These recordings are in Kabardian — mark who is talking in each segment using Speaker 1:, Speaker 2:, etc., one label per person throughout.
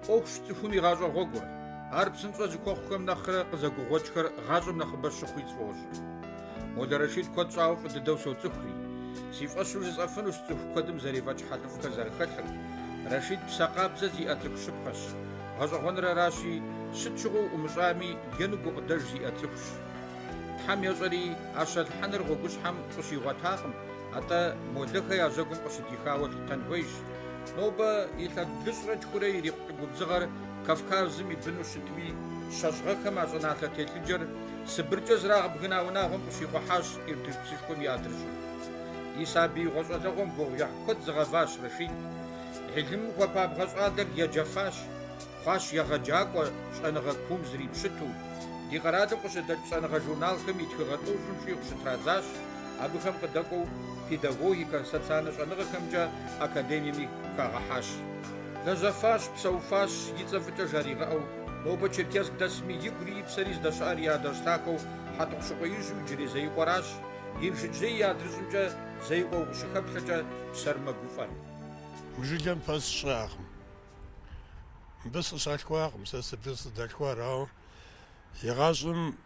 Speaker 1: Ӏуэхущ цӀыхум и гъащӀэ гъуэгур. Ар псынщӀэ зыхуэхъухэм нэхърэ къызэгугъуэкӀхэр гъащӀэм нэхъыбэ щыхъуи сфӀощӀ. Молэ Рашид куэд щӀауэ фӀы дыдэу соцӀыхури. Си фӀэщу жысӀэфынущ цӀыху куэдым зэрифӀэкӀ хьэлъэфӀхэр зэрыхэлъыр. Рашид псэ къабзэ зиӀэ цӀыху щыпхъэщ. ГъэщӀэгъуэныр аращи, щыт щыгъуи ӀумыщӀами, ену гукъыдэж зиӀэ цӀыхущ. Тхьэм ещӀэри а щалхьэныр гъуэгущхьэм къыщигъуэтакъым, атӀэ молэхэ я жьэгум къыщыдихауэ лъытэн хуейщ. Нобэ и лъэблыщӀрэ тхурэ ирикъу губзыгъэр Кавказым и быну щытми, щэщӀгъэхэм а щӀыналъэ телъыджэр Сыбыркӏэ зрагъэбгына унагъуэм къыщихъуэхьащ Иртыш псыжкъуэм и адрыщӏым. И сабий гъуэщӏэлэгъуэм гугъу ехь куэд зыгъэващ Рашид. Хьилымым хуэпабгъэ щӏалэр еджэфащ, хъуащ егъэджакӏуэ щӏэныгъэ куум зрипщыту. Ди къэралым къыщыдэкӏ щӏэныгъэ журналхэм и тхыгъэ тӏощӏым щӏигъу щытрадзащ, абыхэм къыдэкӏуэу педагогикэ, социальнэ щӏэныгъэхэмкӏэ академиями хагъэхьащ. Лэжьэфащ, псэуфащ, и цӏэ фӏыкӏэ жаригъэӏэу, нобэ Черкесск дэсми игури и псэри здэщыӏэр и адэжьтахэу хьэтӏохъущыкъуэ ижу иджыри зеикъуэращ, Инжыджей и адрыщӏымкӏэ зеикъуэу къыщыхэплъэкӏэ псэр мэгуфӏэр.
Speaker 2: Мы жылэм пэс сщӏакъым. Мыбы сыщалъхуакъым, сэ сыбыр сыдалъхуар, ауэ игъащӏэм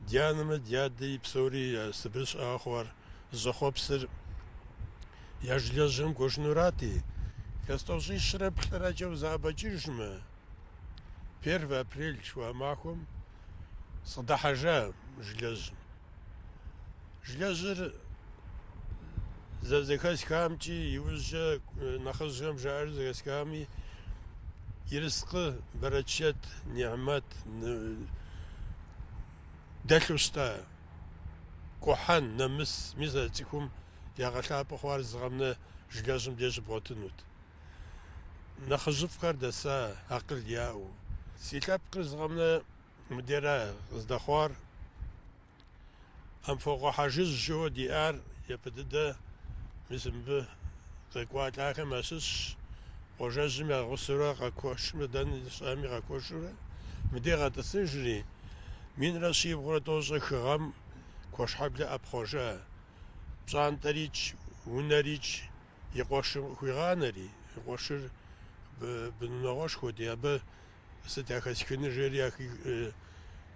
Speaker 2: дянэмэ дядэи псори сыбыр щыӏа хъуар зэхъуэпсыр я жылэжьэм гуэжынурати, Христосищрэ плӏырэкӏэ узэӏэбэкӏыжмэ, 1 апрель шыуа махуэм сыкъыдыхьэжа жылэжьым. Жылэжьыр зэхэсхамкӏи, иужькӏэ нэхъыжьхэм жаӏэр зэхэсхами, ирыскъы, бэрэчэт, нихьмэт дэлъу щытӏэ. Кхъухьэн, нэмыс, мис а цӏыхум ягъэлъапӏэ хъуар зыгъэмнэ жылэжьым деж щыбгъуэтынут. Нэхъыжьыфӏхэр дэса, акъыл яӏэу. Си лъэпкъыр зыгъэмнэ мыдера къыздэхъуар, ӏэмфӏэгъуэхьэжыжь жыуэ диӏар епэ дыдэ, мис мыбы къекӏуалӏахэм ящыщщ, къуажэжьым ягъусэурэ къэкӏуэшымрэ, дэнэ щыӏэми къэкӏуэжурэ, мыдей гъэтӏысыжри, минрэ щибгъурэ тӏощӏрэ хы гъэм куэшхьэблэ ӏэпхъуэжа. Пщӏантӏэрикӏ, унэрикӏ и къуэшым къыхуигъанэри, и къуэшыр бынунэгъуэшхуэт хуэдэ, абы сыт яхэсхыныр жери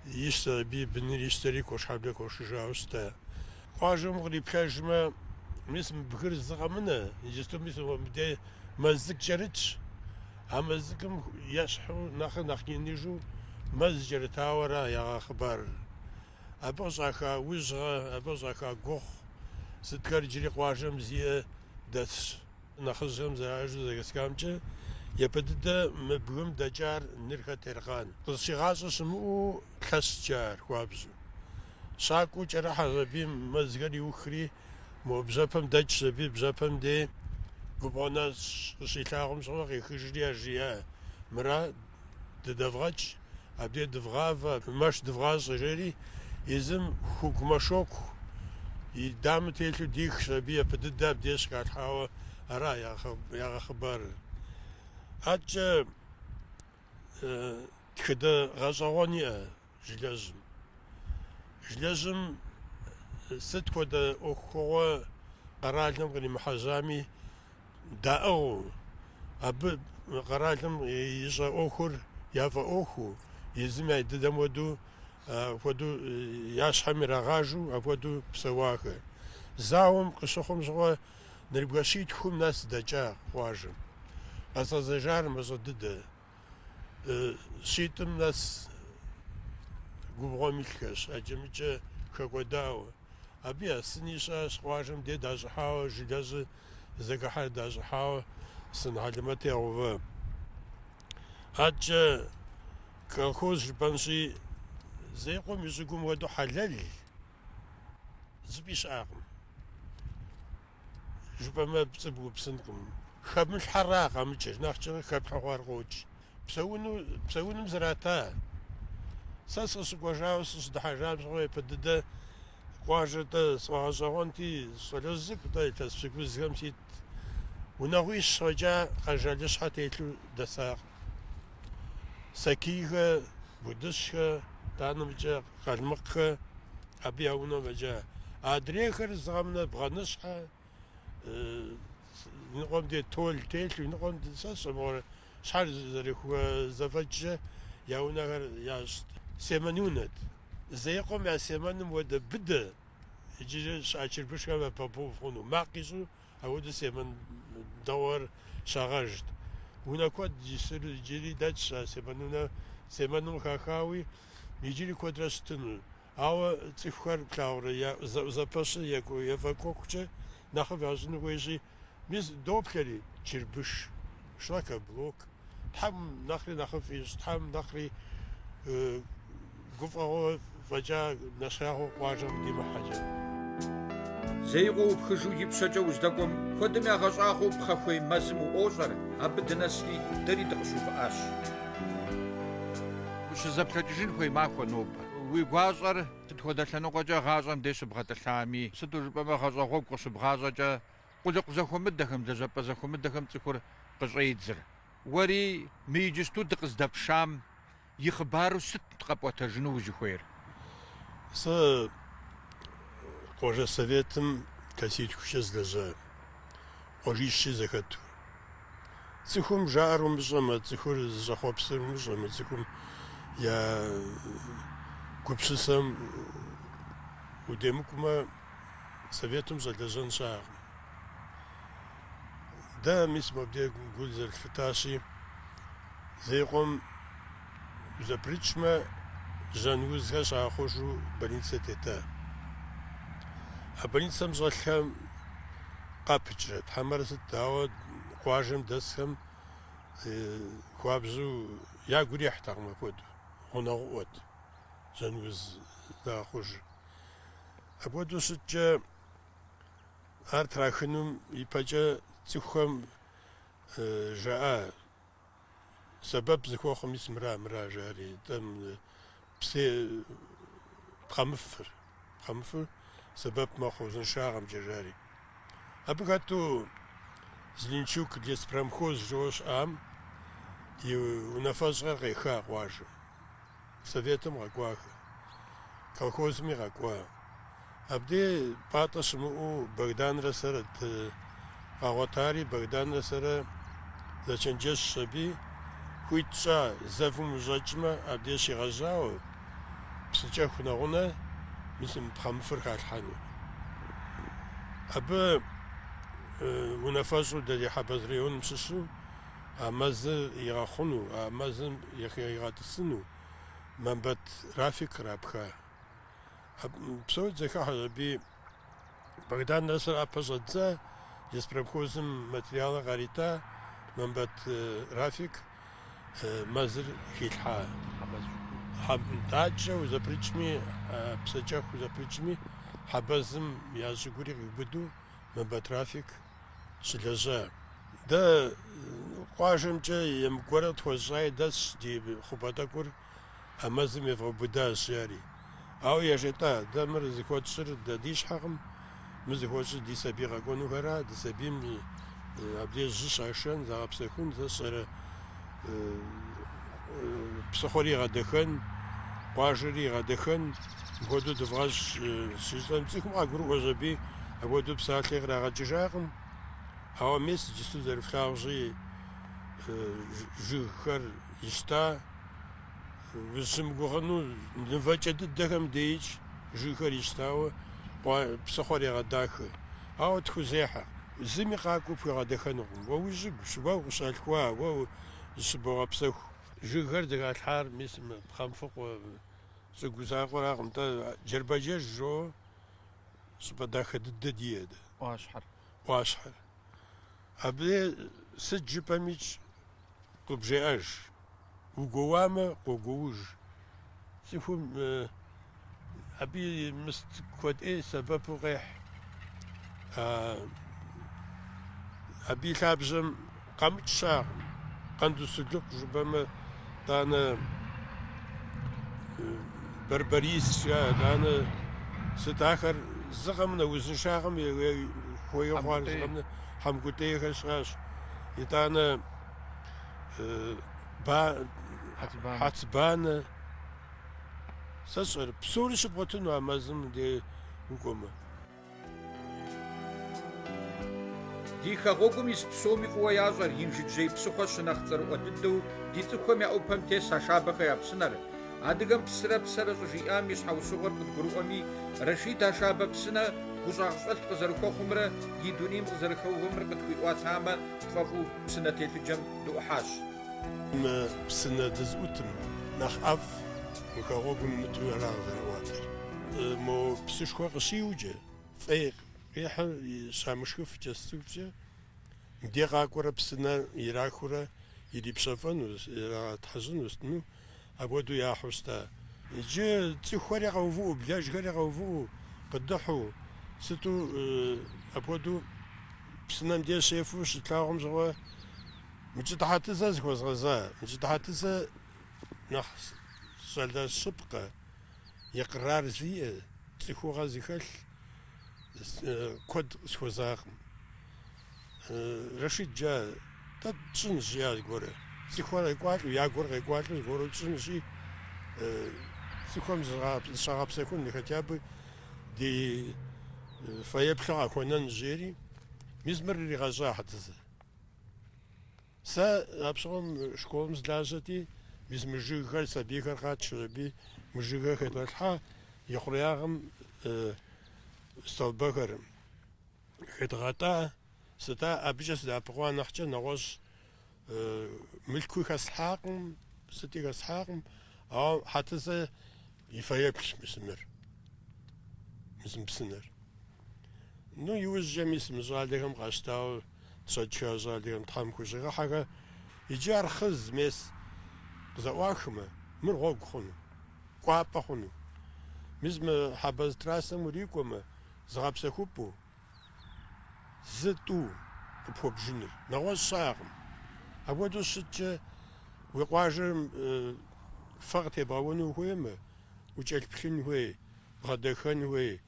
Speaker 2: ищтэ, абы и быныр ищтэри куэшхьэблэ куэшыжауэ щытэ. Къуажэм къриплъэжмэ, мис мыбыхыр зыгъэмынэ, иджысту мис мыбдей мэзык кӏэрытщ. А мэзыкым ещхьу нэхъ иныжу мэз кӏэрытауэра ягъэхъыбар. Абы къыщӏаха ужьгъэ, абы къыщӏаха гугъу, сыткэр иджыри къуажэм зиӏэ дэсщ. Нэхъыжьхэм зэражу зэхэсхамкӏэ, епэ дыдэ мы бгым дэкӏар нырхэр Теркъан. Къызыщигъащӏэ щымыӏэу лъэщкӏэ ар хуабжьу. Щакӏуэу кӏэрыхьэщ, абы мэзхэр иухри, мо бжьэпэм дэкӏщ, абы бжьэпэм дей губгъуэ нэщӏ къыщилъагъум щыгъуэ къехыжри яжиӏэ. Мыра дыдэвгъэкӏ, абдей дывгъавэ, мэш дывгъащӏэ жери, езым хугу мэшоку, и дамэ телъу дихщ, абы епэ дыдэ абдей щыкъалъхьауэ ара ягъэхъыбар. АтӀкӀэ тхыдэ гъэщӀэгъуэн иӀэ жылэжьым. Жылэжьым сыт хуэдэ Ӏуэхугъуэ къэралым къримыхьэжьами, даӀыгъыу, абы къэралым ищӀэ Ӏуэхур яфӀэ Ӏуэхуу, езым я дыдэм хуэдэу я щхьэм ирагъажу, апхуэдэу псэуахэ. Зауэм къыщыхъум щыгъуэ Нырбгъэ-щитхум нэс дэкӀа къуажэм. Къэзгъэзэжар мыщӀэ дыдэ. Щитӏым нэс губгъуэ мылъхэщ, ӀэкӀэмыкӀэ хэкӀуэдауэ. Абы я сыни щыӀэщ къуажэм дей дащӀыхьауэ, жылэжьыр зэхыхьэр дащӀыхьауэ, сын хьэлэмэт егъэувэ. АтӀкӀэ колхоз жыпӀэнщи, зейкъуэм и щӀыгум хуэдэу хьэлэл зыпӀи щыӀэкъым. ЖыпӀэмэ пцӀы бгупсынкъым. Хэмылъхьэра къэмыкӀыр, нэхъкӀэ хэплъхьэхъуар къокӀ. Псэуным зрата. Сэ сыкъыщыкӀуэжауэ сыщыдыхьэжам щыгъуэ епэ дыдэ къуажэ-тӀэ сфӀэгъэщӀэгъуэнти, щӀалэжь цӀыкӀу-тӀэ илъэс пщыкӀузхэм сит. Унагъуищ щхьэкӀа къэжалыщхьэ телъу дэсакъым. Сакийхэ, будыщхэ, итӀанэмыкӀэ къалмыкъхэ, абы я унэм фӀэкӀа. Адрейхэр зыгъэмнэ бгъэныщхьэ, и ныкъуэм де тол телъу, и ныкъуэм сэ сщӀэмыгъуэрэ щхьэр зэрыхуэзэфӀэкӀкӀэ я унэхэр ящӀт. Семэнунэт. Зейкъуэм я семэным уэдэ быдэ иджы щыӀэ чырбышхэм апэбгъу хъуну. Макъ ищӀу ауэдэ семэн дэгъуэр щагъэжт. Унэ куэд исыр иджыри дэтщ а семэным хахауи иджыри куэдрэ щытыну. Ауэ цӀыхухэр плъагъурэ зэпэщыр ефӀэкӀуэхукӀэ нэхъыфӀ ящӀыну хуейщи, мис доплъэри чырбыш, шлакоблок, тхьэм нэхъри нэхъыфӀ ищӀ, тхьэм нэхъри гуфӀэгъуэ фӀэкӀа нэщхъейагъуэ къуажэм димыхьэкӀэ.
Speaker 1: Зейкъуэ упхыжу и пщэкӀэ уздэкӀуэм куэдым ягъэщӀагъуэу пхъэхуей мэзым уӀощӀэр, абы дынэсри дэри дыкъыщыувыӀащ. УщызэплъэкӀыжын хуей махуэ нобэ. Уи гуащӀэр сыт хуэдэ лъэныкъуэкӀэ гъащӀэм деж щыбгъэтӀылъами, сыту жыпӀэмэ гъащӀэ гъуэгу къыщыбгъащӀэкӀэ къулыкъу зэхуэмыдэхэм, лэжьапӀэ зэхуэмыдэхэм цӀыхур къыщӀедзыр. Уэри мы иджысту дыкъыздэпшам и хъыбару сыт къэпӀуэтэжыну узыхуейр?
Speaker 2: Сэ къуажэ Советым кассеткущэ злэжьа, къуажищи зэхэту. Цӏыхум жаӏэр умыщӏэмэ, цӏыхур зыщӏэхъуэпсыр умыщӏэмэ, цӏыхум я гупсысэм удемыкӏумэ, Советым щӏэлэжьэн щыӏэкъым. Дэ мис мыбдег гу зэрылъфытащи, Зейкъуэм узэпрыкӏмэ, жьэн узхэр щагъэхъужу больницэ тета. А больницэм щӏэлъхэм къапыкӏрэ, тхьэмэрэ сыт, ауэ къуажэм дэсхэм хуабжьу ягу ирихьтэкъым апхуэдэу, гъунэгъуӏуэт, жьэн уз дагъэхъуж. Апхуэдэу щыткӏэ, ар трахынум ипэкӏэ цӏыхухэм жаӏа, сэбэп зыхуэхъу мис мыра жаӏэри, пхъэмыфыр сэбэп мэхъу узыншагъэмкӏэ жаӏэри. Абы хэту Зеленчук леспромхоз жыуэ щыӏам и унафэщӏхэр къеха къуажэм. Советым къэкӏуахэ, колхозми къэкӏуа. Абдей пӏатӏэ щымыӏэу Богданрэ сэрэт къагъуэтари, Богданрэ сэрэ зэчэнджэщ аби, хуит щӏа зэвым ущӏэкӏмэ, абдей щигъэжьауэ, псыкӏэ хунэгъунэ, мисым пхъэмыфыр халъхьэну. Абы унафэщӏу Дэлихьэ районым щыщу, а мэзыр игъэхъуну, а мэзым игъэтӏысыну Мамбэт Рафик кърапха. Псори зэхахьэщ аби Богдан Нэсыр ӏэпэ щӏэдзэ, леспромхозым материалыр къаритӏа, Мамбэт Рафик мэзыр хилъхьа. Тӏакӏэ узэпрыкӏми, псэкӏэху узэпрыкӏми, хьэбэзым я щӏыгури къиубыду Мамбэт Рафик щылэжьа. Дэ къуажэмкӏэ емыкӏуэрэ тхуэщӏаи дэсщ ди хъупӏэ тӏэкӏур а мэзым евгъэубыдащ жари. Ауэ ежетӏа, дэ мыр зыхуэтщӏыр дэ ди щхьэкъым, мы зыхуэтщӏыр ди сабий къэкӏуэнухэра, ди сабийм абдей жьы щашэн, загъэпсэхун, сэ сщӏэрэ псыхъуэри игъэдэхэн, къуажэри игъэдэхэн, мыхуэдэу дывгъэщӏ щищӏэм цӏыхум къагурыӏуэщ аби апхуэдэу псалъэ кърагъэкӏыжакъым. Ауэ мис иджысту зэрыфлъагъущи, жыгхэр ищта, ущымыгугъыну мывэкӏэ дыдэхэм деикӏ жыгхэр ищтауэ псыхъуэр егъэдахэ. Ауэ тхузехьэ. Зыми къакӏуэу пхуегъэдэхэнукъым. Уэ уи жьыгущ, уэ ущалъхуа, уэ ущыбогъэпсэху. Жыгхэр зыхалъхьар мис пхъэмфыкъуэ, щӏыгу закъуэракъым. Джэрбэджэж жоуэ щӏыпӏэ дахэ дыдэ дие. Ӏуащхьэр. Абы сыт жыпӏэмичӏ къыбжеӏэж. Угуауамэ, къогууж. Цӏыхум абы мыс куэд ӏей сэбэпу къехь. Абы и лъабжьэм къэмыкӏ щыӏэкъым. Къэндусулыкъу жыпӏэмэ, тӏанэ Барбарис жаӏэ, тӏанэ сыт ахэр зыгъэмнэ узыншагъэм хуей хъуар зыгъэмнэ хьэмкӏутӏейхэр щыӏэщ. Итӏанэ хьэцбанэ. Сэ сщӏэрэ псори щыбгъуэтыну а мэзым де укӏуэмэ.
Speaker 1: Ди ди хэгъуэгум ис псоми фӀыуэ ящӀэр ин жыджей псыхъуэ щынэхъ цӀэрыӀуэ дыдэу ди цӀыхухэм я Ӏупэм тес а шабэхэр я псынэр. Адыгэм псырэ псэрэ щӀыжиӀам и щхьэусыгъуэр къыдгурыӀуэми, Рашид а шабэ псынэ гущӀэгъу-щӀэлъ къызэрыхуэхъумрэ и дунейм къызэрыхэувэмрэ къытхуиӀуатамэ, тфӀэфӀу псынэ телъыджэм дыӀухьащ.
Speaker 2: Псынэ дызыӀутым нэхъ ӀэфӀ мы хэгъуэгум мыту ара къызэрыӀуатэр. Мо псышхуэ къыщиуджэ, фӀей къихьыр щамышхыфкӀэ сцӀыхукӀэ, мыдей къакӀуэрэ псынэ ирахыурэ ирипщэфӀэну, иратхьэщӀыну, стӀыну, апхуэдэу яхьу щыта. Иджы цӀыхухэри къэувыӀу, блэжхэри къэувыӀу, къыдыхьу, сыту апхуэдэу псынэм деж щефу щытлъагъум щыгъуэ мыкӀытхьэтыцэ зыхуэзгъэза. МыкӀытхьэтыцэ нэхъ щӀалэ щыпкъэ, и къырар зиӀэ, цӀыхугъэ зыхэлъ куэд схуэзакъым. Рашид джа дэ тщӀынщ жиӀа зыгуэру. ЦӀыхуэр къекӀуалӀэу, я гуэр къекӀуалӀэу зыгуэру тщӀынщи, цӀыхухэм щагъэпсэхун хотя бы ди фэеплъу къахуэнэн жери, мис мыр иригъэщӀа хьэтыцэ. Сэ а пщыгъуэм школым сылажьэти, мис мы жыгхэр, сабийхэр къатщу аби мы жыгхэр хетӀэлъхьа, и хъуреягъым столбэхэр хедгъэтӀа, сытӀа абыкӀэ сыдэӀэпыкъуа нэхъкӀэ нэгъуэщӀ мылъкуи хэслъхьакъым, сыти хэслъхьакъым, ауэ хьэтыцэ и фэеплъ мысымыр, псынэр. Ну, иужькӀэ мис мы щӀалэхэм къащтауэ тщӀэкӀхэ щӀалэхэм Тхьэм хущӀигъэхьэхэ, иджы архъыз мес къызэӀуахмэ, мыр гъуэгу хъуну, кӀуапӀэ хъуну. Мис мы хьэбэз трасэм урикӀуэмэ, зыгъэпсэхупӀэу, зы тӀу къыпхуэбжыныр, нэгъуэщӀ щыӀэкъым. Апхуэдэу щыткӀэ уи къуажэр фэ къытебгъэуэну ухуеймэ, укӀэлъыплъын хуей, бгъэдэхэн хуей.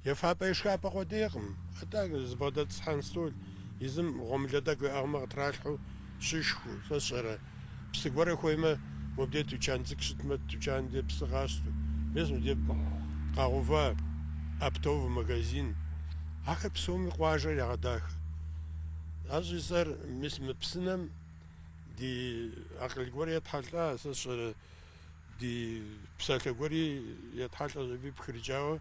Speaker 2: ЕфапӀэ ишхапӀэ къудейкъым. АтӀэ зыбгъэдэцӀыхьэн стол, езым гъуэмылэ тӀэкӀу иӀэхмэ къытралъхьу щышхыу, сэ сщӀэрэ. Псы гуэрэ хуеймэ, мобдей тучан цӀыкӀу щытмэ, тучан дей псы къащту. Мис мыбдей къагъува оптовый магазин. Ахэр псоми къуажэр ягъэдахэ. АщӀисэр мис мы псынэм ди акъыл гуэр етхьэлӏа, сэ сщӀэрэ, ди псалъэ гуэри етхьэлӏэ щӏыпӏи пхырыкӏауэ,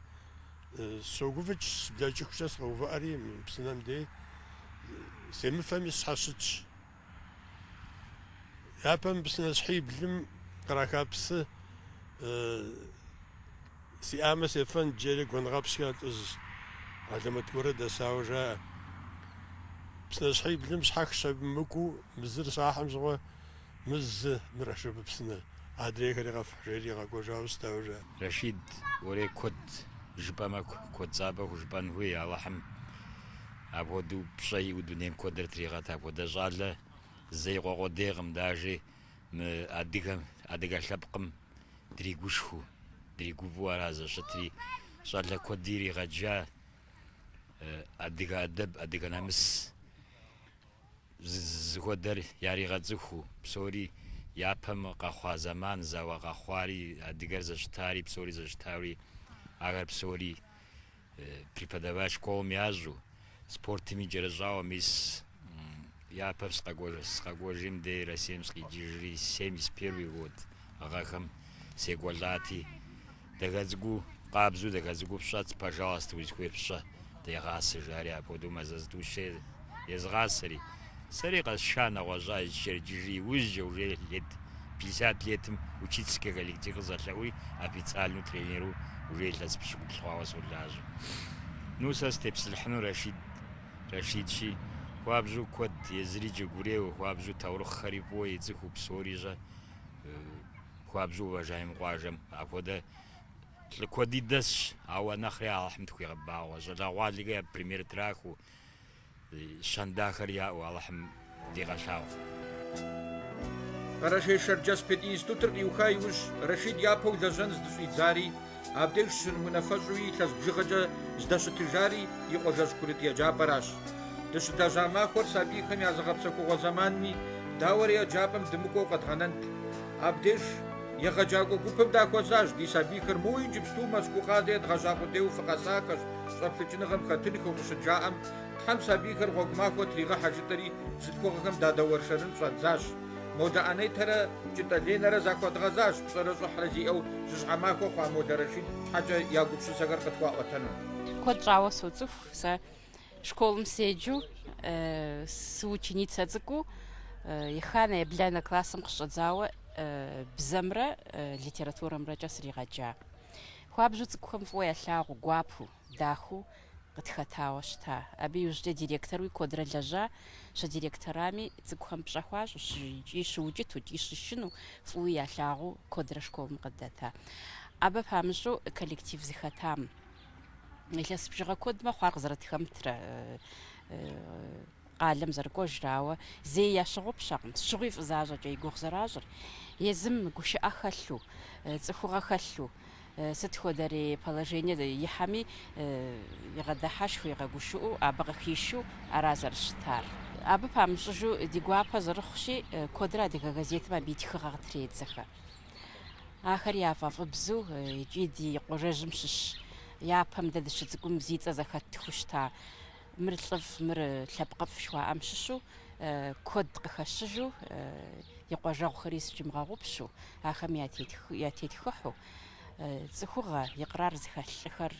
Speaker 2: согуфӏыкӏ блэкӏыхукӏэ сыкъэувыӏэри мы псынэм дей семыфэми щхьэщытщ. Япэм псынэ щхьиблым къраха псы сиӏамэ сефэн джэри гуэныгъэпщкӏэ лӏыжьщ. Алэмэт гуэрэ дэсауэ жаӏэ. Псынэ щхьиблым щхьэх щэмыкӏуу мызыр щахьэм щыгъуэ мызы мырэшыбы псынэ. Адрейхэри къэфхь жери къэкӏуэжауэ щытауэ жаӏэ.
Speaker 3: Рашид, уэри куэд жыпӏэмэ куэд цӏабэ хужыпӏэн хуей Аллахьым апхуэдэу пщӏэ иӏэу дунейм куэдыр тригъэт. Апхуэдэ щӏалэ зэи къуэкъуэдейкъым дажи мы адыгэ лъэпкъым дригушхыу, дригуфӏу ара зэщытри щӏалэ куэд иригъэджа адыгэ адэб, адыгэ намыс зыхуэдэр яригъэцӏыхуу, псори япэм къэхъуа зэман зауэ къэхъуари, адыгэр зэщытари, псори зэщытаури, ахэр псори преподавать школам ящӏу, спортым иджэрыщӏауэ мис япэм скъэкӏуэжым дей Россием скъиджыжри 71 год гъэхэм секӏуэлӏати, дахэ цӏыкӏуу къабзэу, дахэ цӏыкӏуу пщӏэт, пожалуйста, уи зыхуейр пщӏэ, дегъасэ жари, апхуэдэу мэзэз тӏущи езгъасэри. Сэри къэсша нэгъуэщӏа иджыри иужькӏэ уже лет 50 летым учительский коллектив къызэлъэӏуи, официальнэу тренеру уже илъэс пщыкӏуплӏ солажьэ. Ну, сэ степсылъхьыну Рашидщи, хуабжьу куэд езыри джэгуреиуэ, хуабжьу таурыхъхэри фӏыуэ ецӏыхуу, псори щӏэ, хуабжьу уважаем къуажэм. Апхуэдэ лӏы куэди дэсщ, ауэ нэхъри Аллахьым тхуигъэбагъуэ. Щӏалэгъуалэкӏэ я премьер трахыу, щэндахэри яӏэу Аллахьым дигъэлъагъу.
Speaker 1: Къэрэшей Шэрджэс пединститутыр къиуха иужь, Рашид япэу лэжьэн здыщӏидзари, абдеж щынумынэфэщӏуи илъэс бжыгъэкӏэ здэщытыжари и къуажэжь курыт еджапӏэращ. Дыщыдэжа махуэр сабийхэм я зыгъэпсэхугъуэ зэманми дауэри еджапӏэм дымыкӏуэу къэдгъэнэнт. Абдеж егъэджакӏуэ гупым дахуэзащ ди сабийхэр мо иджыпсту Мэзкуу къалэ едгъэжьакъуэдейуэ фыкъэсакъэщ, щӏэплъыкӏыныгъэм хэтынхэу къыщыджаӏэм Тхьэм сабийхэр гъуэгу махуэ тригъэхьэжытӏэри зытхуэгъэхэм дадэуэршэрын щӏадзащ. Модэ ӏэнэтэрэ кӏытӏэ-ленэрэ захуэдгъэзащ пщӏэрэ щӏыхьрэ зиӏэу жьыщхьэмахуэ хъуа Модэ Рашид щхьэкӏэ я гупсысэхэр къытхуаӏуэтэну.
Speaker 4: Куэд щӏауэ соцӏыху сэ школым седжу сыученицэ цӏыкӏуу еханэ ебланэ классым къыщӏэдзауэ бзэмрэ литературэмрэкӏэ сригъэджа. Хуабжьу цӏыкӏухэм фӏыуэ ялъагъу, гуапэу, дахэу къытхэтауэ щыта. Абы иужькӏэ директоруи куэдрэ лэжьа, щыдиректорами цӏыкӏухэм пщӏэ хуащӏу икӏи щыукӏыту, икӏи щыщыну фӏыуи ялъагъуу куэдрэ школым къыдэта. Абы памыщӏу коллектив зыхэтам. Илъэс бжыгъэ куэдмэ хъуар къызэрытхэмытрэ къалэм зэрыкӏуэжрауэ зэи ящыгъупщэкъым. Щыгъуи фӏызащӏэкӏэ и гугъу зэращӏыр. Езым гушыӏэ хэлъу, цӏыхугъэ хэлъу, сыт хуэдэрей положение ихьэми игъэдыхьэшхыу, игъэгушыӏэу, абы къыхищу ара зэрыщытар. Абы памыщӏыжу ди гуапэ зэрыхъущи, куэдрэ адыгэ газетым абы и тхыгъэ къытредзэхэ. Ахэр яфӏэфӏыбзу икӏи ди къуажэжьым щыщ япэм дэ дыщыцӏыкӏум зи цӏэ зэхэтху щыта. Мыр лӏыф, мыр лъэпкъыф жыхуаӏэм щыщу куэд къыхэщыжу и къуажэгъухэри зыкӏимыгъэгъупщу, ахэм ятетхыхьу цӏыхугъэ икърар зыхэлъыр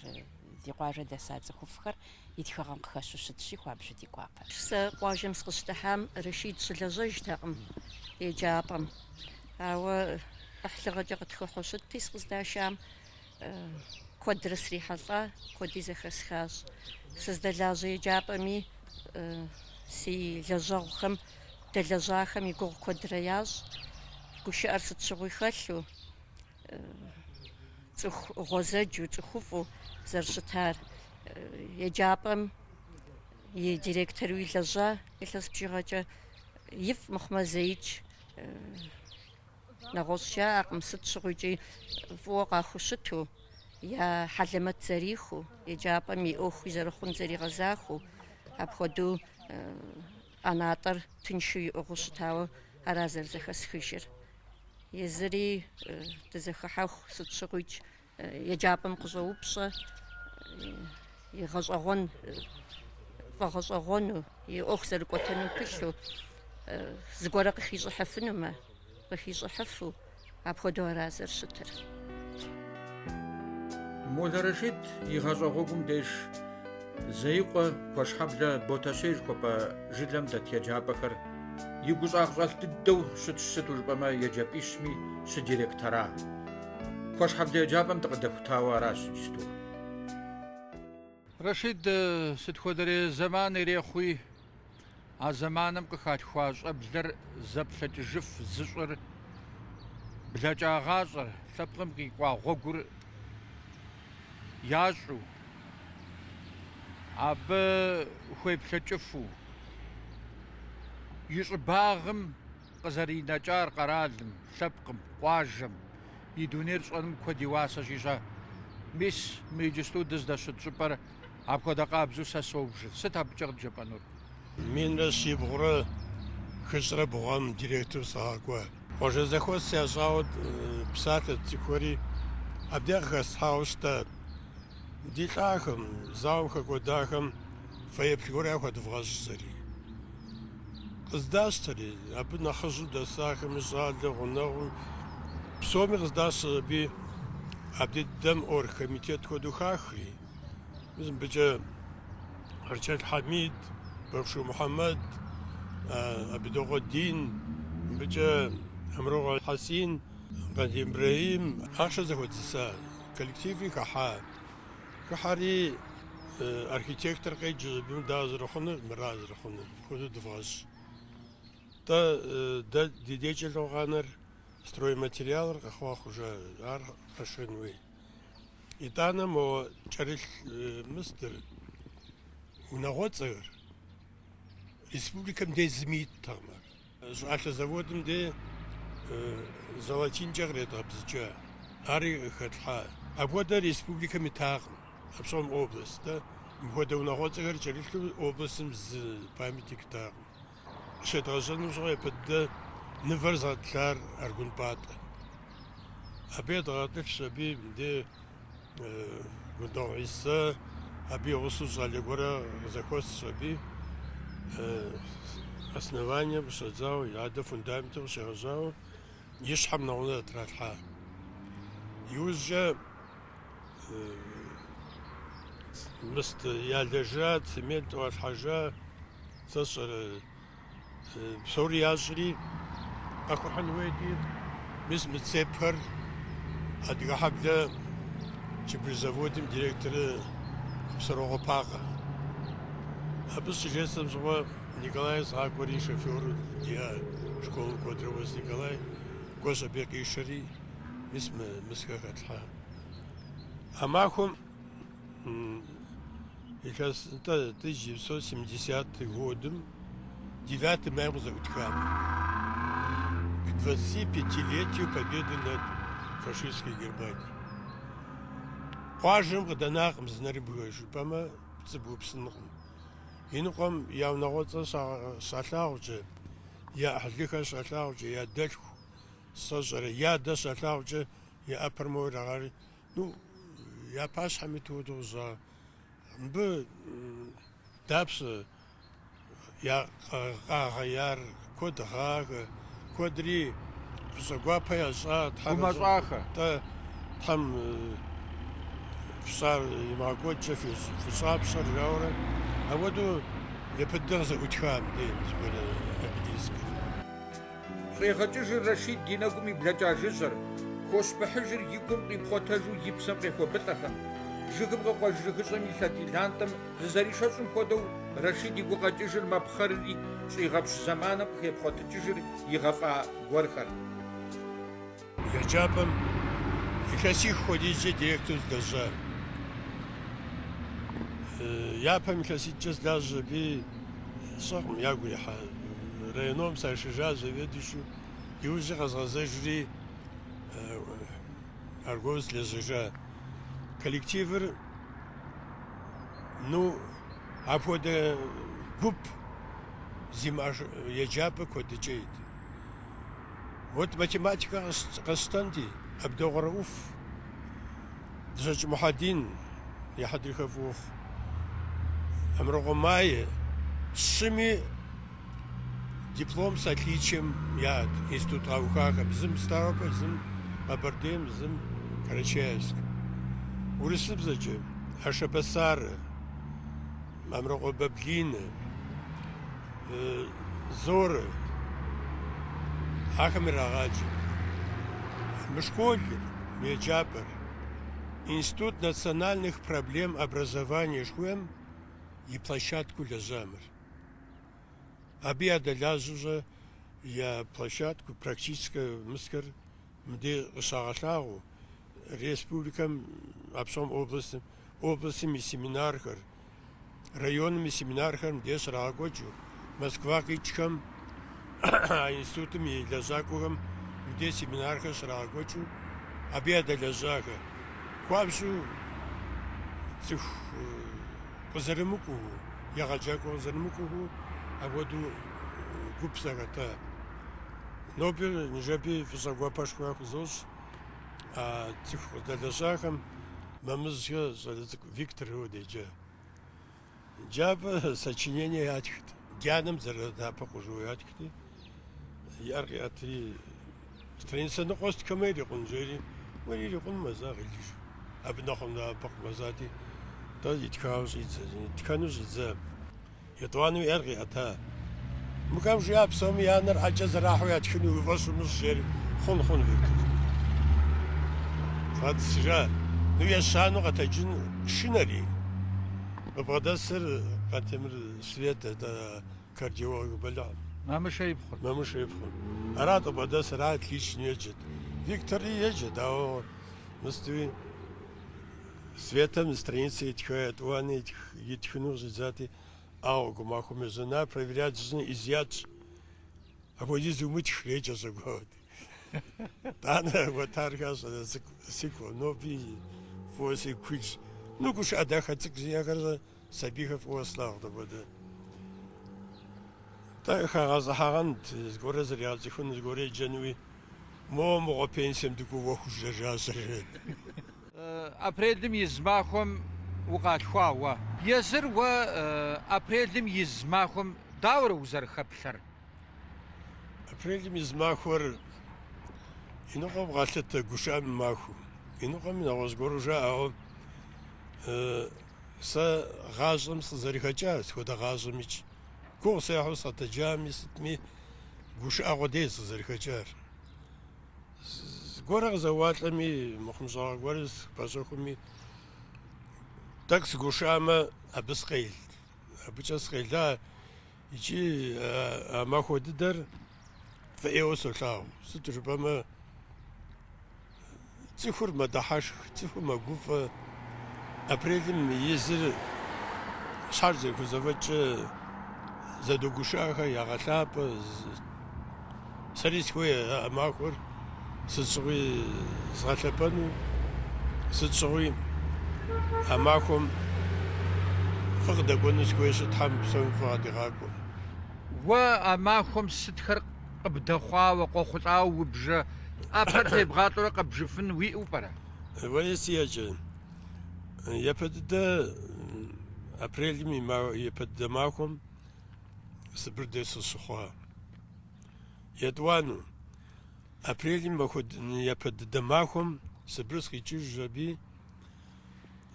Speaker 4: ди къуажэ дэса цӏыхуфӏхэр и тхыгъэм къыхэщу щытщи хуабжьу ди гуапэ.
Speaker 5: Сэ къуажэм сыкъыщытыхьам Рашид щылэжьэжтэкъым еджапӏэм. Ауэ ӏыхьлыгъэкӏэ къытхыхьу щытти сыкъыздашам куэдрэ срихьэлӏэ, куэди зэхэсхащ. Сыздэлажьэ еджапӏэми си лэжьэгъухэм, дэлэжьахэм и гугъу куэдрэ ящӏ. Гушыӏэр сыт щыгъуи хэлъу, цӏыху гъуэзэджу, цӏыхуфӏу зэрыщытар. Еджапӏэм и директоруи лэжьа илъэс бжыгъэкӏэ, ифӏ мыхъумэ зеикӏ нэгъуэщӏ жаӏэкъым, сыт щыгъуикӏи фӏыуэ къахущыту, я хьэлэмэт зэриху, еджапӏэм и ӏуэхуи зэрыхъун зэригъэзахуэу, апхуэдэу ӏэнатӏэр тыншу иӏыгъыу щытауэ ара зэрызэхэсхыжыр. Езыри дызэхыхьэху сыт щыгъуикӏ еджапӏэм къыщӏэупщӏэ, и гъэщӏэгъуэн фӏэгъэщӏэгъуэну, и ӏуэху зэрыкӏуэтэну пылъу, зыгуэрэ къыхищӏыхьыфынумэ, къыхищӏыхьыфу, апхуэдэу ара зэрыщытыр.
Speaker 1: Модэ Рашид и гъэщӏэгъуэгум деж зеикъуэ куэшхьэблэ Боташей жыхуэпӏэ жылэм дэт еджапӏэхэр и гущӏагъ щӏэлъ дыдэу щытщ сыту жыпӏэмэ еджапӏищми щыдиректора. Куэшхьэблэ еджапӏэм дыкъыдэхутауэ аращ иджысту. Рашид сыт хуэдэрей зэман ирехъуи, а зэманым къыхатхуа щӏэблэр зэплъэкӏыжыф зыщӏыр, блэкӏагъащӏэр, лъэпкъым къикӏуа гъуэгур ящӏу, абы хуеплъэкӏыфу, и щӏыбагъым къызэринэкӏар къэралым, лъэпкъым, къуажэм, и дунейр щӏэным куэд и уасэ щищӏэ. Мис мы иджысту дыздэщыт щӏыпӏэр апхуэдэ къабзэу сэ собжыр. Сыт абыкӏэ къыджепӏэнур?
Speaker 2: Минрэ щибгъурэ хыщӏрэ бгъуэм директор сыкъакӏуэ. Къуажэ зэхуэс ящӏауэ псалъэ цӏыхуэри абдей къыхэслъхьауэ щытэ. Ди лӏахэм, зауэм хэкӏуэдахэм фэеплъ яхуэдывгъэщӏ зэри. Къыздащтэри, абы нэхъыжьу дэсахэми щӏалэ гъунэгъуу псоми къыздащтэ абы абдей дыдэм оргкомитет хуэдэу хахри. Мыбыкӏэ Арчел Хамид, Бахшу Мухьэмэд, Абидогъуэдин, мыбыкӏэ Амрогъ Хьэсин, Къадим Ибраим, ахъшэ зэхуэдзыса коллективри хыхьа. Хыхьэри архитектор къеджэ абы дауэ зэрыхъунур, мыра зэрыхъунур, хуэдэу дывгъэщӏ. Дэ ди дежкӏэ лъэгъуанэр стройматериалыр къэхъуа хъужа, ар къэшэн хуей. ИтӀанэ мо кӏэрылъ мыстыр унагъуэцӏэр республикэм дей зыми иттэкъым. Щӏыӏэлъэ заводым дей золотинкӏэ къредгъэбзыкӏа, ари хэлъхьа. Апхуэдэ республикэм итакъым, апщӏэм областэ. Мыпхуэдэ унагъуэцӏэхэр кӏэрылъу областым зы памятник итакъым. Щедгъэжьэну щыгъуэ япэ дыдэ мывэр згъэтлъар Аргун Пӏатӏэ. أبي ضغطت شبي بدي قدام عيسى أبي غصوص على قرى زكوس شبي основание بشجاو يعد فندامته وشجاو يشحم نونا تراتها يوجا مست يالجات سميت والحاجة تصر بسوريا جري أكو حنويدي بس متسبر أديك حبلا جبر زودم ديريكتور بسروغ باقة أبس جسم زوا نيكولاي زاكوري شوفير ديا شكون كودروس نيكولاي كوزا بيقي شري مسكة أماكم сейчас это 1970 годом 9 мая Закутками к 25-летию победы над фашистской Германией. Пажем гаданахм знарибгой шупама цыбупсынхм. Инхом явнагоца шалауче я ахлиха шалауче я дальку сожара я да шалауче я апармойрагари ну я пашхами тудуза б дапс я гаяр кодгаг кодри фсагвапа яса
Speaker 1: ومصاخة
Speaker 2: та там фсар имагоче фсаб шаргаура а воду يبدر زوجهم ديم زبالة أبديسك.
Speaker 1: شيخ رشيد دينكم يبلجا جزر خوش بحجر يكم يبخوتجو يبسم قيخو بتخم جيكم قوا جيكم يلاتي لانتم زاري شاشم كودو رشيد يقو قاجر مبخري شيخ زمانم يبخوتجر يغفا غورخر
Speaker 2: Я джапам يكاسي خوديجي ديريكتور دجا япам يكاسي جز دجا بي صاحم ياقول يحا رينوم ساشجا زويدشو يوزي غزغزجري أرجوز لزجا коллективер ну апода гуп зимаш яджапа кодичейт вот математика قسطنطي أبدو غرؤوف دجاج محادين يا حد خفوخ أمر ماي شمي диплом с отличием я институт Аухаха bizim Ставрополь bizim Абардин bizim Карачаевск урысыбзачы Ашабасары Амрого Баблины Зоры Ахамир Агаджи Мешкольгер Меджапер Институт национальных проблем образования Шхуэм и площадку Лязамер. Абиада Лязужа я площадку практически мскер где шагашлагу республикам абсом областями семинархар районами семинархар где шрагочу Москва кичкам институтами Лязакугам где семинархар шрагочу Абиада Лязака Хуабшу цих Козаремуку Ягаджаку Козаремуку а воду губсагата. Нобель нежаби физагвапашкуах зос, а цих дадашахам мамызга Виктор Родеджа. Джаба сочинение атхт. Гянам зарадапа хужу атхти. Ярги атри страница на кост комедии конжери. Вали кон мазаг илиш. Абнахом да пак мазати. Да иткаус итканус за يطوانو يرغي أتا مكام جياب سومي يانر عجز راحويات كنو يفصل نص شير خون فيكتور فهاد السجاء نو يشانو غتاجن شنري وبغدا سر قاتمر سويتا دا كارديو بلع
Speaker 1: ما مش يبخل
Speaker 2: ما مش يبخل أراد وبغدا سر عاد ليش يجد فيكتور يجد أو مستوي سويتا من страницы يتخوات واني يتخنو زيزاتي ау гумаху мезона проверять жизнь изъять а вот здесь умыть хреча загод тана вот аргас сико но би фоси квич ну куш адахать я говорю сабихов ослав да буде та хагаз хагант горе зрял зихун горе джануи мо пенсием дыкъуоху жажажэрэт.
Speaker 1: Апрелым из махуэм укъалъхуа уэ. Езыр уэ апрелым из махуэм дауэрэ узэрыхэплъэр?
Speaker 2: Апрелым из махуэр иныкъуэм къалъытэ гушыӏэм и махуэм. Иныкъуэми нэгъуэщӏ гуэру жаӏэу сэ гъащӏэм сыкъызэрыхэкӏащ, схуэдэ гъащӏэмичӏ. Гугъу сехьу скъэтэджами сытми гушыӏэ дей сыкъызэрыхэкӏар. Зыгуэрэ къызэуалӏэми, мыхъумыщӏагъэ гуэрыр пэщӏэхуми, тӏэкӏу сыгушыӏэмэ, абы сыкъел. Абыкӏэ сыкъела икӏи а махуэ дыдэр фӏыӏейуэ солъагъу. Сыту жыпӏэмэ, цӏыхур мэдыхьэшх, цӏыхур мэгуфӏэ. Апрелым изыр щхьэр зэрыхузэфӏэкӏкӏэ зэдогушыӏэхэр ягъэлъапӏэ. Сэри сыхуей а махуэр сыт щыгъуи згъэлъэпӏэну, сыт щыгъуи а махуэм фӏы къыдэкӏуэну сыхуейщи, Тхьэм псоми фӏы къыдигъакӏуэ.
Speaker 1: Уэ а махуэм сытхэр къыбдэхъуауэ, къохъулӏауэ убжэ, ӏэпэр тебгъатӏэурэ къэбжыфын уиӏэу пӏэрэ?
Speaker 2: Уэри сиӏэкӏэ. Япэ дыдэ апрелым япэ дыдэ махуэм Сыбыр дей сыщыхъуа. Етӏуану, апрелым япэ дыдэ махуэм Сыбыр сыкъикӏыж аби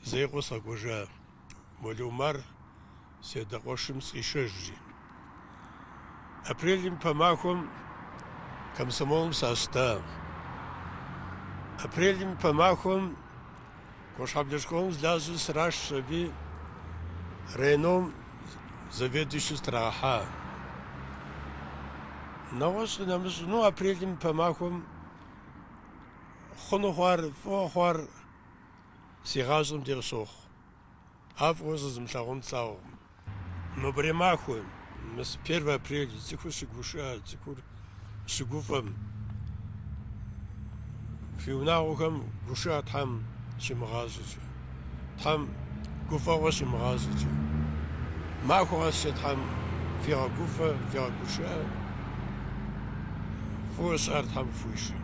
Speaker 2: зейкъуэ сыкъэкӏуэжа. Молумар си адакъуэшым сыкъишэжри. Апрелым пэ махуэм комсомолым сащтэ. Апрелым пэ махуэм Къуащхьэблэ школым злажьэу сращ аби Рейном заведующий страгъэхьа. Нэгъуэщӏ нэмыщӏ, ну, апрелым пэ махуэм хъуну хъуар, фӏыуэ хъуар си гъащӏэм де къыщохъу. Ар фӏыуэ щызымылъэгъун слъагъу. Нобэрей махуэ, 1 апрель, цӏыхур щыгушыӏэ, цӏыхур щыгуфӏэм, фи унагъуэхэм гушыӏэ Тхьэм щимыгъащӏэкӏэ, Тхьэм гуфӏэгъуэ щимыгъащӏэкӏэ. Махуэ къэскӏэ Тхьэм фигъэгуфӏэ, фигъэгушыӏэ, фӏыуэ щыӏэр Тхьэм фхуишэ.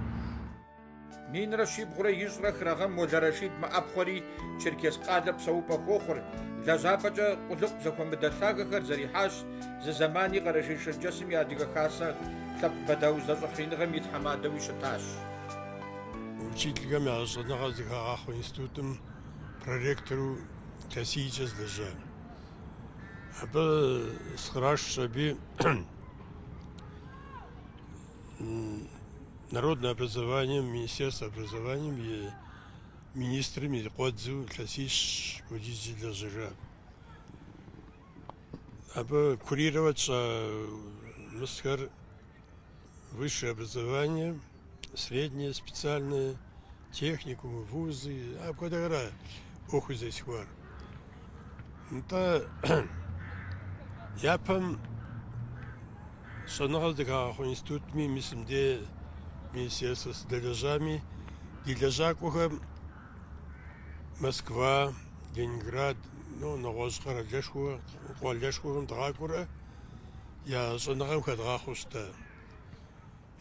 Speaker 1: Минрэ щибгъурэ ищӏрэ хырагъэм Молэрэшид мыӏэпхъуэри Черкес къалэ псэупӏэ хуохъур, лэжьапӏэкӏэ къулыкъу зэхуэмыдэ лъагэхэр зэрихьащ зы зэмани Къэрэшей Шэрджэсым и адыгэ хасэ лъэпкъ бэдэу зэщӏыхьиныгъэм и тхьэмадэуи щытащ.
Speaker 2: Учителхэм я щӏэныгъэ зыхэгъэхъуэ институтым проректору Лъэсийкӏэ зылэжьа. Абы сыкърашщ аби народное образование, Министерство образования и министрым и къуэдзу Лъэсищ удзыжьи лэжьэжа. Абы курировать мысхэр высшее образование, среднее, специальное, техникумы, вузы, апхуэдэхэр ӏуэхур зесхуар. НтӀэ япэм щӏэныгъэ зыхэгъэхъуэ институтми мисым де министерство сыдэлэжьами, ди лэжьакӏуэхэм Москва, Ленинград, ну, нэгъуэщӏ къуалэшхуэхэм дгъакӏуэрэ я щӏэныгъэм хэдгъахъуэу щытэ.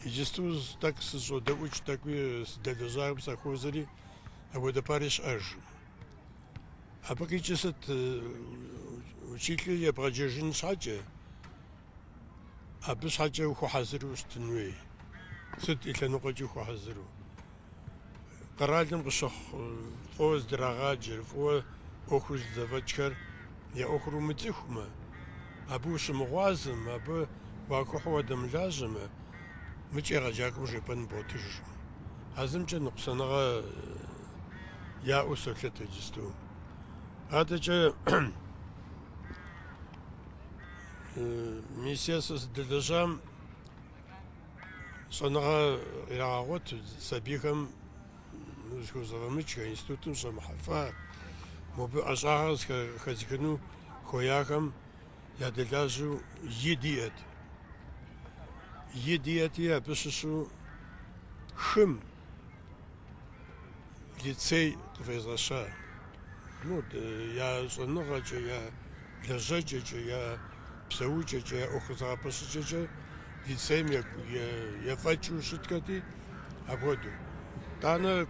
Speaker 2: Иджысту тӏэкӏу сыщӏодэӏукӏ, тӏэкӏуи сыдэлэжьахэм сахуозэри апхуэдэ пари щыӏэж. Абы къикӏи сыт учителыр ебгъэджэжын щхьэкӏэ, абы щхьэкӏэ ухуэхьэзыру щытын хуей. Сыт и лъэныкъуэкӏэ ухуэхьэзыру? Къэралым къыщыхъу фӏыуэ здырагъаджэр, фӏыуэ ӏуэхур зэфӏэкӏхэр я ӏуэхур умыцӏыхумэ, абы ущымыгъуазэм, абы уахуэхьу уадэмылажьэмэ, мыкӏэ егъэджакӏуэм жепӏэн бгъуэтыж. А зымкӏэ ныкъусаныгъэ яӏэу солъэт иджысту. Адэкӏэ министерство сыдэлэжьам щӏэныгъэ ирагъэгъуэт сабийхэм зыхузэфӏэмыкӏ, институтым щӏэмыхьэфа, мобы ӏэщӏагъэр зыхэзыхыну хуеяхэм ядэлажьэу ид иӏэт. Ид иӏэти, абы щыщу хым лицей къыфӏезгъэща. Ну, я щӏэныгъэкӏэ, я лэжьэкӏэкӏэ, я псэукӏэкӏэ, я ӏуэху зыгъэпэщыкӏэкӏэ лицейм ефӏэкӏыу щыткъыти, апхуэдэу. ТӀанэ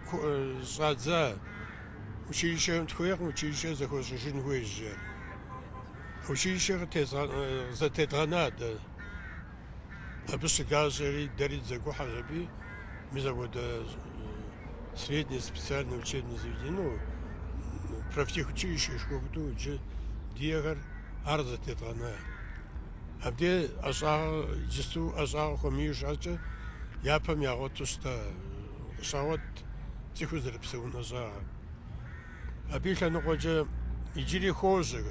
Speaker 2: щӀадза училищэм тхуейкъым, училищэ зэхуэщӀыжын хуейщ жери. Училищэ зэтедгъэна дэ. Абы щыгащӀэри дэри зэгухьэщ аби мис апхуэдэ среднее специальное учебное заведение, профтехучилище школу иджы диехэр ар зэтедгъэна. Абде иджысту ӀэщӀагъэ хуэмию щӀакӀэ япэм ягъуэту щытэ. Къыщагъуэт цӀыхур зэрыпсэун ӀэщӀагъэ. Абы и лъэныкъуэкӀэ иджыри хожьэ.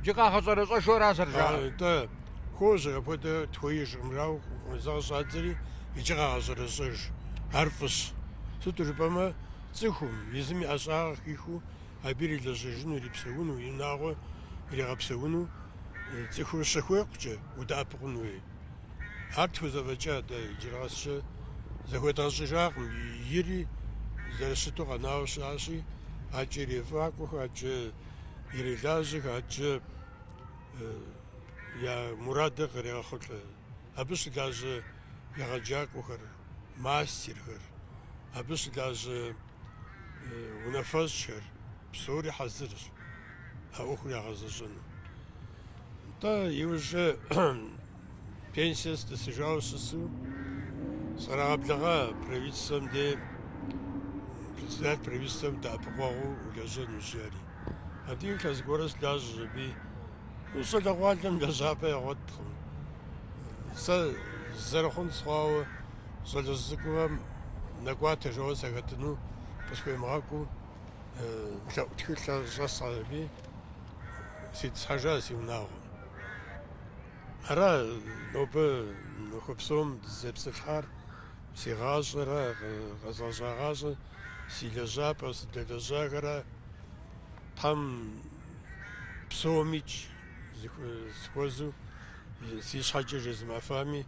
Speaker 1: Джы къагъэщӀэрэщӀэжурэ зэрыжа.
Speaker 2: ТӀэ хожьэ апхуэдэ тхуеижкъым, жауэ зэгъэщӀадзэри иджы къагъэщӀэрэщӀэж. Ар фӀыщ. Сыту жыпӀэмэ, цӀыхум езым и ӀэщӀагъэ хихыу абы ирилэжьэжыну, ирипсэуну, и унагъуэ иригъэпсэуну цӀыхур щыхуейкъукӀэ удэӀэпыкъун хуей. Ар тхузэфӀэкӀа дэ иджыраскӀэ зэхуедгъэщӀыжакъым. Ири зэрыщыту къэнауэ щыӀащи, аджэ ирефӀакӀуэх, аджэ ирелажьэх, аджэ я мурадыр кърегъэхъулӏэ. Абы щылажьэ егъэджакӏуэхэр, мастерхэр, абы щылажьэ унафэщӏхэр псори хьэзырщ а ӏуэхур ягъэзэщӏыну. ТӀэ иужьчӏэ пенсие сытӏысыжауэ щысу сыкърагъэблэгъа правительством де председатель правительством дэӏэпыкъуэгъуу улэжьэну жери. Абдеи илъэс гуэрэ слажьэщ аби щӏалэгъуалэм лэжьапӏэ ягъуэткъым. Сэ зэрыхъун схъуауэ щӏалэжь цӏыкӏухэм нэкӏуатэ жэуэ сахэтыну къысхуемыгъэкӏуу тхылъ щӏэсӏэ аби ситӏысхьэжа си унагъуэм. Ара нобэ махуэ псом дызэпсэлъхьар си гъащӏэрэ къэзгъэщӏагъащӏэ си лэжьапӏэ сыдэлэжьахэрэ Тхьэм псомикӏ схуэзу си щхьэкӏэ жезымыӏэфами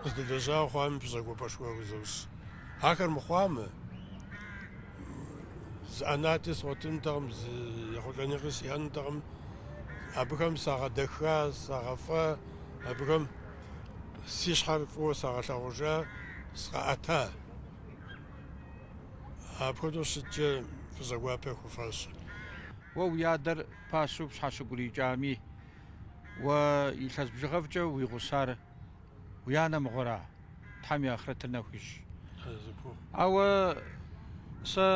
Speaker 2: къыздэлэжьа хъуами пщӏэгуапӏэшхуэ узощ. Ахэр мыхъуамэ, зы ӏэнати сфӏэтынутэкъым, зы ехъулӏэныгъи сиӏэнутэкъым. Абыхэм сагъэдэха, сагъэфӏэ, абыхэм си щхьэр фӏыуэ сагъэлъэгъужа, сыкъаӏэта. Апхуэдэу щыткӏэ фӏыщӏэгуапэ хуфащэ.
Speaker 1: Уэ уи адэр пасэу пщхьэщыгурикӏами, уэ илъэс бжыгъэфӏкӏэ уи гъусар уи анэ мыгъуэра? Тхьэм и ахърэтыр нэхуищӏ. Ауэ сэ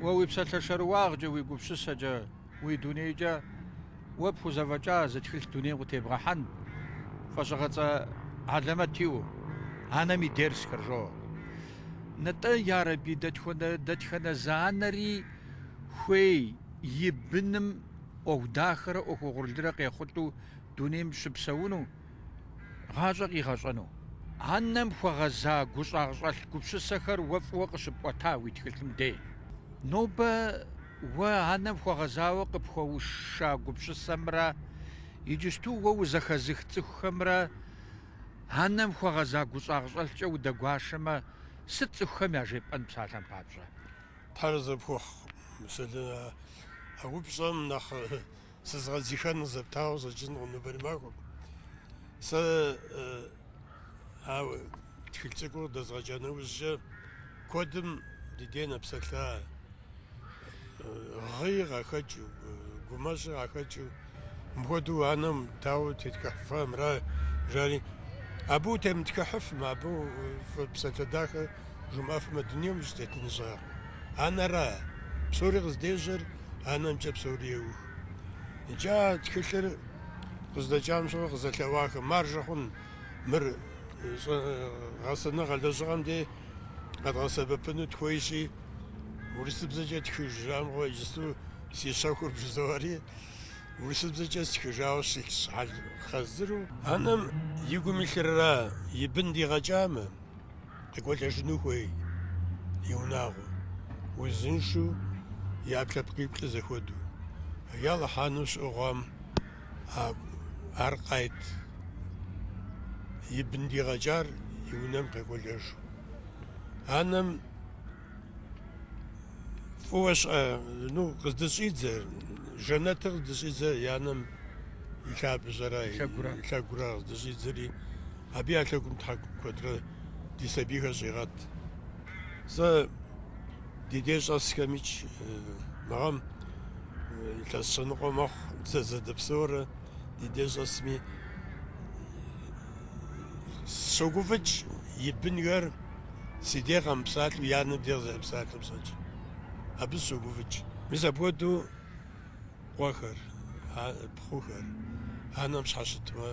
Speaker 1: уэ уи псалъэ шэрыуагъкӏэ, уи гупсысэкӏэ, уи дунейкӏэ уэ пхузэфӏэкӏа зы тхылъ дунейм къытебгъэхьэн фӏэщӏыгъэцӏэ алэмэт иӏэу, анэм и дерсхэр жо. НтӀэ ярэби дэтхэнэ занэри хуей и быным ӏуэху дахэрэ ӏуэху гъурлырэ къехъулӏу дунейм щыпсэуну, гъащӏэ къигъэщӏэну. Анэм хуэгъэза гущӏэгъу щӏэлъ гупсысэхэр уэ фӏыуэ къыщыпӏуэта уи тхылъым де. Нобэ уэ анэм хуэгъэзауэ къыпхуэуша гупсысэмрэ иджысту уэ узэхэзых цӏыхухэмрэ анэм хуэгъэза гущӏэгъу щӏэлъкӏэ удэгуашэмэ, сыт цӏыхухэм яжепӏэн псалъэм папщӏэ?
Speaker 2: Тхьэр зэпхуэхъу. Мисалы, а упщӏэм нэхъ сызгъэдзихэныр зэптауэ щӏэкӏынукъым нобэри махуэм. Сэ а тхылъ цӏыкӏур дэзгъэкӏа нэужькӏэ куэдым ди дей нэпсэлъа гъый къахэкӏыу, гумэщӏи къахэкӏыу, мыпхуэдэу анэм дауэ тетхыхьыфэмрэ жари. Абы утемытхыхьыфмэ, абы псалъэ дахэ жумыӏэфмэ, дунейм ущытетын щӏакъым. Анэра, псори къыздежьэр анэмкӏэ псори еух. Иджы тхылъыр къыздэкӏам щыгъуэ къызэлъэӏуахэм маржэ хъун, мыр гъэсэныгъэ лэжьыгъэм де къэдгъэсэбэпыну тхуейщи, урысыбзэкӏэ тхыжам къуэ иджысту си щэхур бжызоӏэри, урысыбзэкӏэ стхыжауэ щилъ щхьэл хъэзыру, анэм и гум илъырра, и бын дигъэкӏамэ, къыкӏуэлэжыну хуей, и унагъуэ, узыншэу, и ӏэплъэпкъиплӏыр зэхуэдэу. Ялыхьэну щыӏыгъуам ар къайт. И бын дигъэкӏар и унэм къекӏуэлэжу. Анэм фӏыуэ къыздыщӏидзэ, жэнэтыр къыздыщӏидзэ и анэм и лъабжьэра, и лъэгура къыздыщӏидзэри, абы я лъэгум Тхьэ куэдрэ ди сабийхэр щӀигъэт. Сэ ди деж щӀэсхэмикӀ мыгъэм илъэс щэныкъуэ мэхъу, зэдэпсэурэ ди деж щӀэсми сщогуфӀыкӀ и бынхэр си деж къэмыпсалъэу я нэ деж зэрыпсалъэу пщӀэкӀ. Абы сщогуфӀыкӀ. Мис апхуэдэу къуэхэр, пхъухэр, анэм щхьэщытмэ,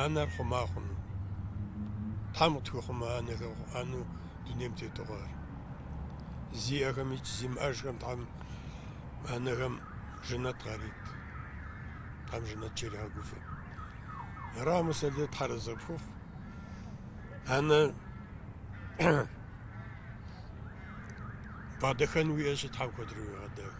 Speaker 2: анэр хъума хъуну. Тхьэм къытхуихъумэ анэхэр хъуну дунейм тету хъуар. Зиӏэхэми зимыӏэжхэм Тхьэм анэхэм жэнэт къарит. Тхьэм жэнэт кӏэригъэгуфӏэ. Ара мыщэли Тхьэр зэпхухъу. Анэ бадэхэн уиӏэщи Тхьэм куэдрэ уигъэдах.